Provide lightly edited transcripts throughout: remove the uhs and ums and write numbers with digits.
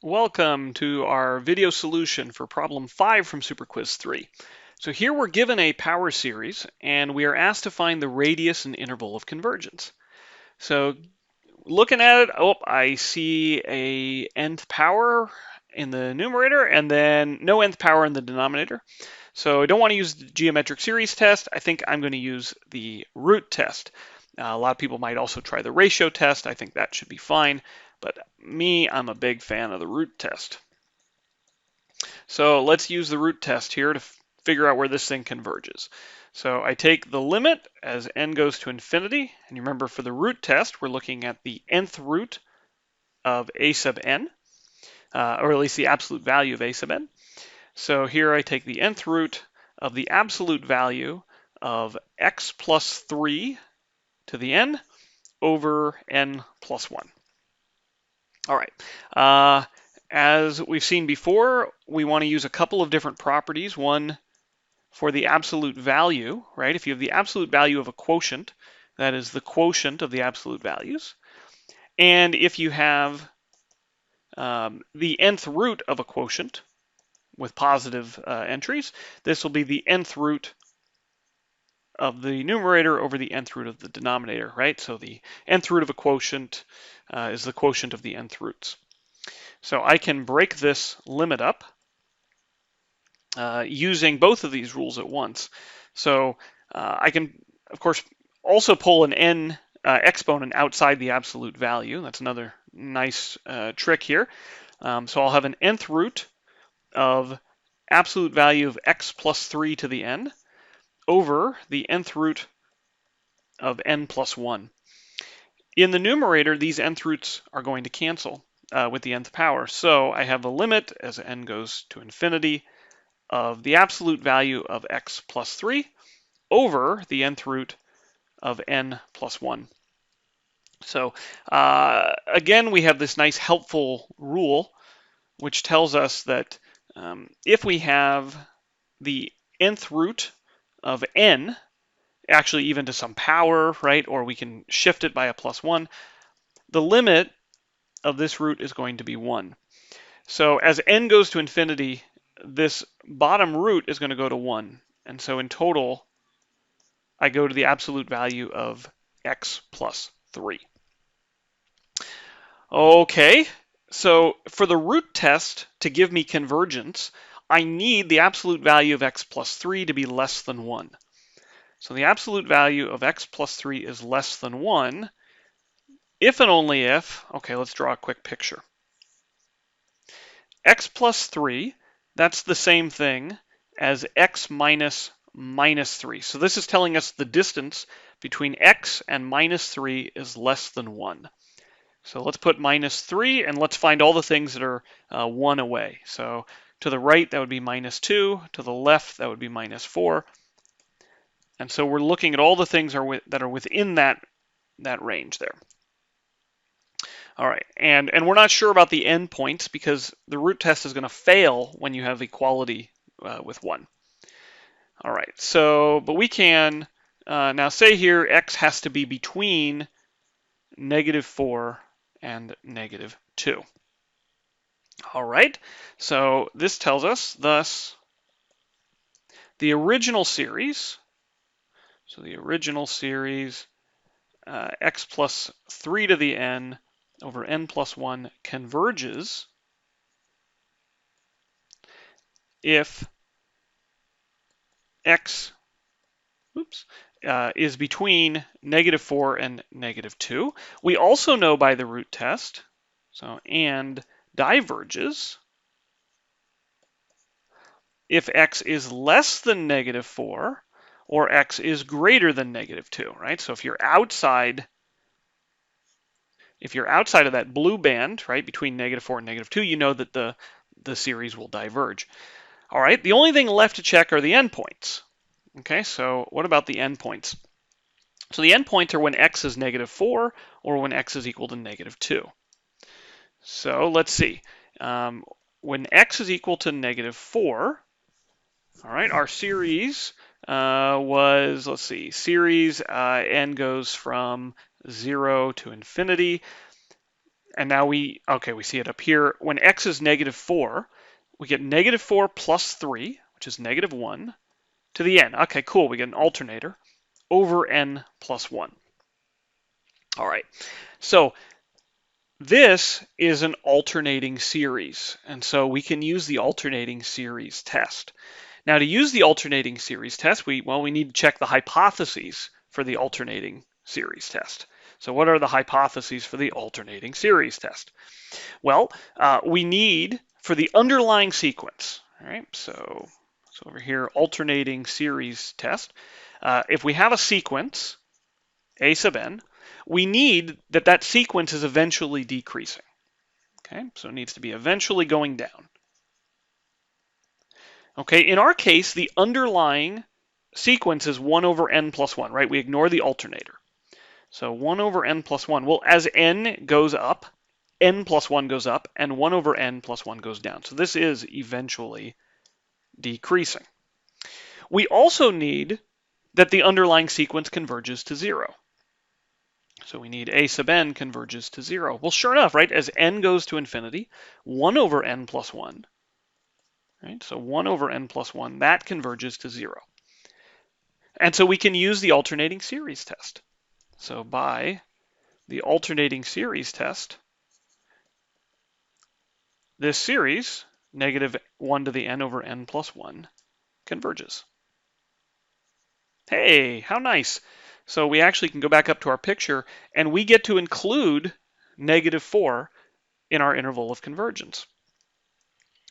Welcome to our video solution for problem 5 from Superquiz 3. So here we're given a power series and we are asked to find the radius and interval of convergence. So looking at it, I see a nth power in the numerator and then no nth power in the denominator. So I don't want to use the geometric series test. I think I'm going to use the root test. A lot of people might also try the ratio test. I think that should be fine. But I'm a big fan of the root test. So let's use the root test here to figure out where this thing converges. So I take the limit as n goes to infinity. And you remember for the root test, we're looking at the nth root of a sub n, or at least the absolute value of a sub n. So here I take the nth root of the absolute value of x plus 3 to the n over n plus 1. All right. As we've seen before, we want to use a couple of different properties. One for the absolute value, right? If you have the absolute value of a quotient, that is the quotient of the absolute values. And if you have the nth root of a quotient with positive entries, this will be the nth root of the numerator over the nth root of the denominator, right? So the nth root of a quotient is the quotient of the nth roots. So I can break this limit up using both of these rules at once. So I can, of course, also pull an n exponent outside the absolute value. That's another nice trick here. So I'll have an nth root of absolute value of x plus 3 to the n over the nth root of n plus 1. In the numerator, these nth roots are going to cancel with the nth power. So I have a limit as n goes to infinity of the absolute value of x plus 3 over the nth root of n plus 1. So again, we have this nice helpful rule which tells us that if we have the nth root of n, actually even to some power, right, or we can shift it by a plus 1, the limit of this root is going to be 1. So as n goes to infinity, this bottom root is going to go to 1. And so in total, I go to the absolute value of x plus 3. Okay, so for the root test to give me convergence, I need the absolute value of x plus 3 to be less than 1. So the absolute value of x plus 3 is less than 1 if and only if, okay, let's draw a quick picture. X plus 3, that's the same thing as x minus minus 3. So this is telling us the distance between x and minus 3 is less than 1. So let's put minus 3 and let's find all the things that are 1 away. So to the right, that would be minus 2. To the left, that would be minus 4. And so we're looking at all the things that are within that range there. All right, and we're not sure about the endpoints because the root test is going to fail when you have equality with 1. All right, so, but we can now say here x has to be between -4 and -2. All right, so this tells us thus the original series, so the original series x plus 3 to the n over n plus 1 converges if x is between -4 and -2. We also know by the root test, so and diverges if x is less than -4 or x is greater than -2, right? So if you're outside of that blue band, right, between -4 and -2, you know that the series will diverge. All right, the only thing left to check are the endpoints. Okay, so what about the endpoints? So the endpoints are when x is -4 or when x is equal to -2. So let's see. When x is equal to -4, all right, our series was, let's see, series n goes from 0 to infinity. And now we see it up here. When x is -4, we get -4 plus 3, which is -1, to the n. Okay, cool. We get an alternator over n plus 1. All right. So this is an alternating series, and so we can use the alternating series test. Now, to use the alternating series test, we need to check the hypotheses for the alternating series test. So what are the hypotheses for the alternating series test? Well, we need for the underlying sequence, all right? So over here, alternating series test. If we have a sequence, a sub n, we need that sequence is eventually decreasing. Okay, so it needs to be eventually going down. Okay, in our case, the underlying sequence is 1 over n plus 1, right? We ignore the alternator. So 1 over n plus 1. Well, as n goes up, n plus 1 goes up, and 1 over n plus 1 goes down. So this is eventually decreasing. We also need that the underlying sequence converges to 0. So we need a sub n converges to 0. Well, sure enough, right? As n goes to infinity, 1 over n plus 1, right? So 1 over n plus 1, that converges to 0. And so we can use the alternating series test. So by the alternating series test, this series, -1 to the n over n plus 1, converges. Hey, how nice. So we actually can go back up to our picture, and we get to include -4 in our interval of convergence.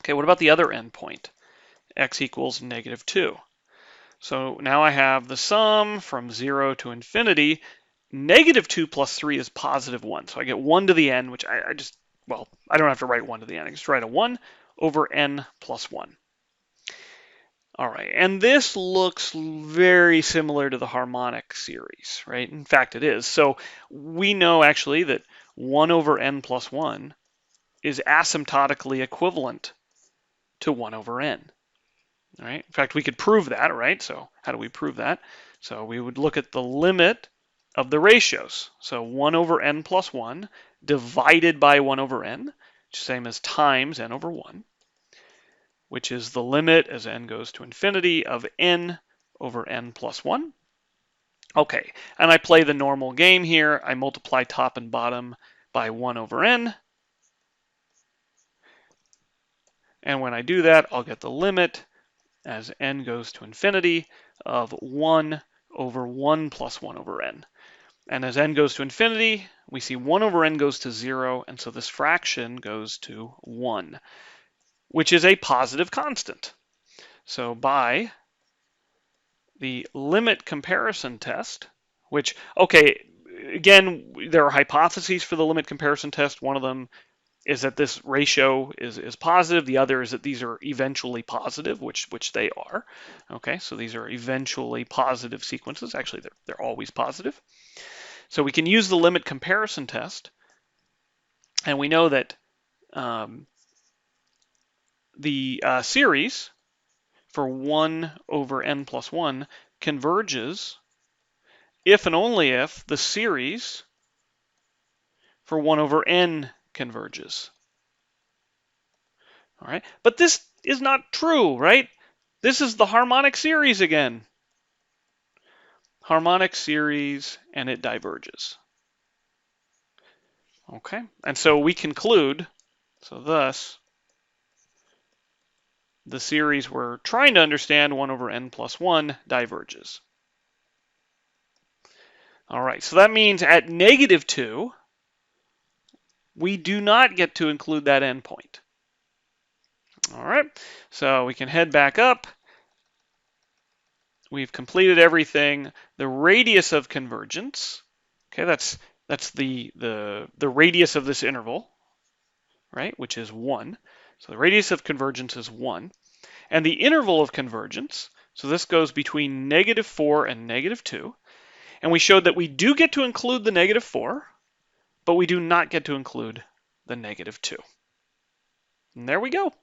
Okay, what about the other endpoint? X equals -2. So now I have the sum from 0 to infinity. -2 plus 3 is +1. So I get 1 to the n, which I don't have to write 1 to the n. I just write a 1 over n plus 1. All right, and this looks very similar to the harmonic series, right? In fact, it is. So we know actually that 1 over n plus 1 is asymptotically equivalent to 1 over n. All right. In fact, we could prove that, right? So how do we prove that? So we would look at the limit of the ratios. So 1 over n plus 1 divided by 1 over n, which is the same as times n over 1, which is the limit as n goes to infinity of n over n plus 1. Okay, and I play the normal game here. I multiply top and bottom by 1 over n. And when I do that, I'll get the limit as n goes to infinity of 1 over 1 plus 1 over n. And as n goes to infinity, we see 1 over n goes to 0, and so this fraction goes to 1, which is a positive constant. So by the limit comparison test, which, okay, again, there are hypotheses for the limit comparison test. One of them is that this ratio is positive. The other is that these are eventually positive, which they are. Okay, so these are eventually positive sequences. Actually, they're always positive. So we can use the limit comparison test, and we know that the series for 1 over n plus 1 converges if and only if the series for 1 over n converges. All right, but this is not true, right? This is the harmonic series again. Harmonic series, and it diverges. Okay, and so we conclude, so thus, the series we're trying to understand, 1 over n plus 1, diverges. All right, so that means at -2, we do not get to include that endpoint. All right, so we can head back up. We've completed everything. The radius of convergence, okay, that's the radius of this interval, right, which is 1. So the radius of convergence is 1. And the interval of convergence, so this goes between -4 and -2. And we showed that we do get to include the -4, but we do not get to include the -2. And there we go.